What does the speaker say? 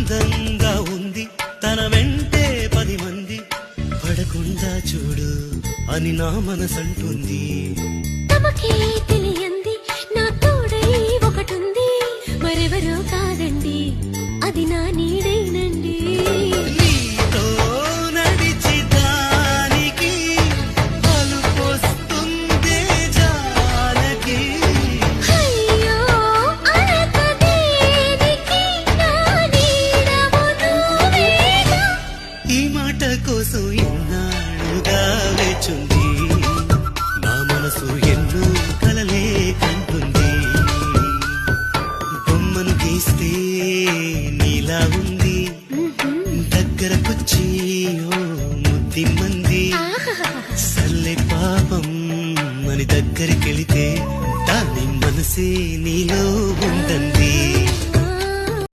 అందంగా ఉంది తన వెంటే 10 మంది పడకుండా చూడు అని నా మనసంటుంది. తమకే తెలియంది నా తోడై ఒకటుంది, మరెవరో కాదండి అది నా నీడేనండి. నీతో నడిచి దానికి అలుపొస్తుందే జానకి. అయ్యో అనక దేనికి నా నీడవు నువ్వేగా. ఈ మాట కోసం ఎన్నాళ్ళుగా వేచుంది నా మనసు ఎన్నో కలలే కంటుంది. బొమ్మను గీస్తే నీలా ఉంది దగ్గరకొచ్చి ఓ ముద్దిమ్మంది. సల్లే పాపం అని దగ్గరికెళితే దాని మనసే నీలో ఉందంది.